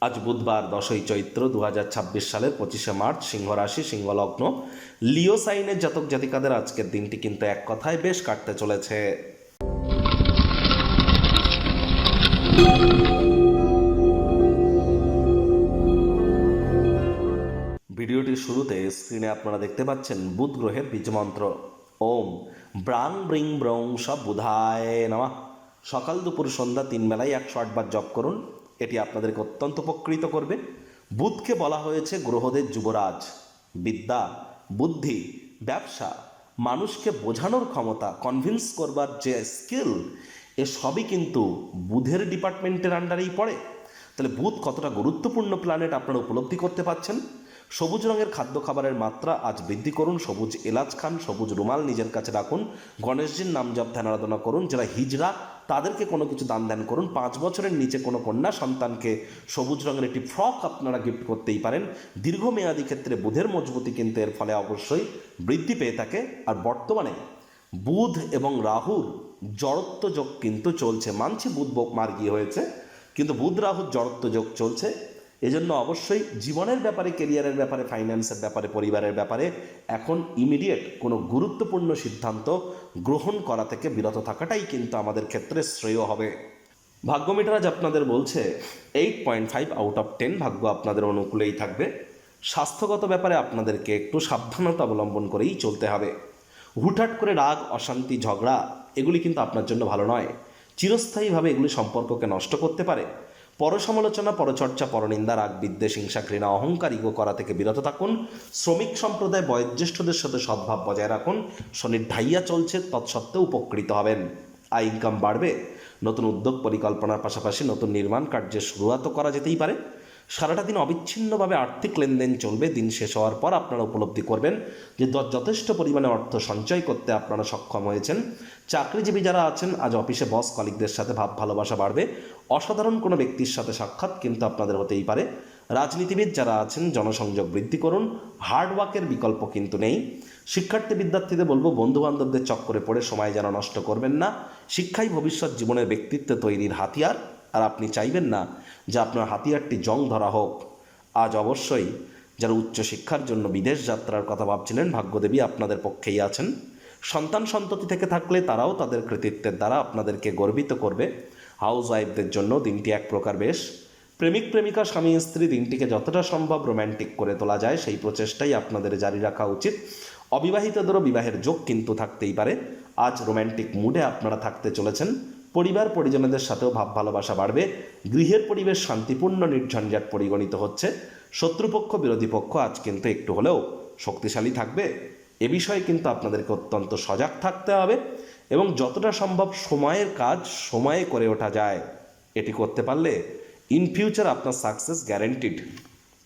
আজ বুধবার 10ই চৈত্র 2026 সালের 25শে মার্চ, সিংহ রাশি, সিংহ লগ্ন, লিও সাইনের জাতক জাতিকাদের আজকের দিনটি কিন্তু এক কথায় বেশ কাটতে চলেছে। ভিডিওটির শুরুতে স্ক্রিনে আপনারা দেখতে পাচ্ছেন বুধ গ্রহের বীজমন্ত্র ওম ব্রাং ব্রিং ব্রং সব বুধায় নমঃ। সকাল দুপুর সন্ধ্যা 3 বেলায় 108 বার জপ করুন, এটি আপনাদেরকে অত্যন্ত উপকৃত করবে। বুধকে বলা হয়েছে গ্রহদের যুবরাজ। বিদ্যা, বুদ্ধি, ব্যবসা, মানুষকে বোঝানোর ক্ষমতা, কনভিন্স করবার যে স্কিল, সবই কিন্তু বুধের ডিপার্টমেন্টের আন্ডারেই পড়ে। তাহলে বুধ কতটা গুরুত্বপূর্ণ প্ল্যানেট আপনারা উপলব্ধি করতে পারছেন। সবুজ রঙের খাদ্য খাবারের মাত্রা আজ বৃদ্ধি করুন, সবুজ এলাচ খান, সবুজ রুমাল নিজের কাছে রাখুন, গণেশজির নাম জপ ধ্যান আরাধনা করুন। যারা হিজড়া তাদেরকে কোনো কিছু দান ধ্যান করুন। 5 বছরের নিচে কোনো কন্যা সন্তানকে সবুজ রঙের একটি ফ্রক আপনারা গিফট করতেই পারেন। দীর্ঘমেয়াদী ক্ষেত্রে বুধের মজবুতি কিন্তু এর ফলে অবশ্যই বৃদ্ধি পেয়ে থাকে। আর বর্তমানে বুধ এবং রাহুর জড়ত্ব যোগ কিন্তু চলছে। মানছি বুধ মার্গী হয়েছে, কিন্তু বুধ রাহুর জড়ত্ব যোগ চলছে। এজন্য অবশ্যই জীবনের ব্যাপারে, কেরিয়ারের ব্যাপারে, ফাইন্যান্সের ব্যাপারে, পরিবারের ব্যাপারে এখন ইমিডিয়েট কোনো গুরুত্বপূর্ণ সিদ্ধান্ত গ্রহণ করা থেকে বিরত থাকাটাই কিন্তু আমাদের ক্ষেত্রে শ্রেয় হবে। ভাগ্য মিটার আজ আপনাদের বলছে 8.5 আউট অফ 10 ভাগ্য আপনাদের অনুকূলেই থাকবে। স্বাস্থ্যগত ব্যাপারে আপনাদেরকে একটু সাবধানতা অবলম্বন করেই চলতে হবে। হুটহাট করে রাগ, অশান্তি, ঝগড়া এগুলি কিন্তু আপনার জন্য ভালো নয়। চিরস্থায়ীভাবে এগুলি সম্পর্ককে নষ্ট করতে পারে। পরসমালোচনা, পরচর্চা, পরনিন্দা, রাগ, বিদ্বেষ, হিংসা, ঘৃণা, অহংকার, ইগো করা থেকে বিরত থাকুন। শ্রমিক সম্প্রদায়, বয়োজ্যেষ্ঠদের সাথে সদ্ভাব বজায় রাখুন। শনির ঢাইয়া চলছে, তৎসত্ত্বেও উপকৃত হবেন। আয় ইনকাম বাড়বে। নতুন উদ্যোগ পরিকল্পনার পাশাপাশি নতুন নির্মাণ কার্যের শুরুয়াতও করা যেতেই পারে। সারাটা দিন অবিচ্ছিন্নভাবে আর্থিক লেনদেন চলবে। দিন শেষ হওয়ার পর আপনারা উপলব্ধি করবেন যে যথেষ্ট পরিমাণে অর্থ সঞ্চয় করতে আপনারা সক্ষম হয়েছেন। চাকরিজীবী যারা আছেন, আজ অফিসে বস কলিগদের সাথে ভাব ভালোবাসা বাড়বে। অসাধারণ কোনো ব্যক্তির সাথে সাক্ষাৎ কিন্তু আপনাদের হতেই পারে। রাজনীতিবিদ যারা আছেন, জনসংযোগ বৃদ্ধি করুন। হার্ডওয়ার্কের বিকল্প কিন্তু নেই। শিক্ষার্থী বিদ্যার্থীদের বলবো, বন্ধুবান্ধবদের চক্করে পড়ে সময় যেন নষ্ট করবেন না। শিক্ষাই ভবিষ্যৎ জীবনের ব্যক্তিত্ব তৈরির হাতিয়ার, আর আপনি চাইবেন না যে আপনার হাতিয়ারটি জং ধরা হোক। আজ অবশ্যই যারা উচ্চশিক্ষার জন্য বিদেশ যাত্রার কথা ভাবছিলেন, ভাগ্যদেবী আপনাদের পক্ষেই আছেন। সন্তান সন্ততি থেকে থাকলে তারাও তাদের কৃতিত্বের দ্বারা আপনাদেরকে গর্বিত করবে। হাউস ওয়াইফদের জন্য দিনটি এক প্রকার বেশ। প্রেমিক প্রেমিকা, স্বামী স্ত্রী দিনটিকে যতটা সম্ভব রোম্যান্টিক করে তোলা যায় সেই প্রচেষ্টাই আপনাদের জারি রাখা উচিত। অবিবাহিতদেরও বিবাহের যোগ কিন্তু থাকতেই পারে। আজ রোম্যান্টিক মুডে আপনারা থাকতে চলেছেন। পরিবার পরিজনদের সাথেও ভাব ভালোবাসা বাড়বে। গৃহের পরিবেশ শান্তিপূর্ণ, নির্ঝঞ্ঝাট পরিগণিত হচ্ছে। শত্রুপক্ষ, বিরোধী পক্ষ আজ কিন্তু একটু হলেও শক্তিশালী থাকবে। এ বিষয়ে কিন্তু আপনাদেরকে অত্যন্ত সজাগ থাকতে হবে এবং যতটা সম্ভব সময়ের কাজ সময়ে করে ওঠা যায়, এটি করতে পারলে ইন ফিউচার আপনার সাকসেস গ্যারেন্টিড।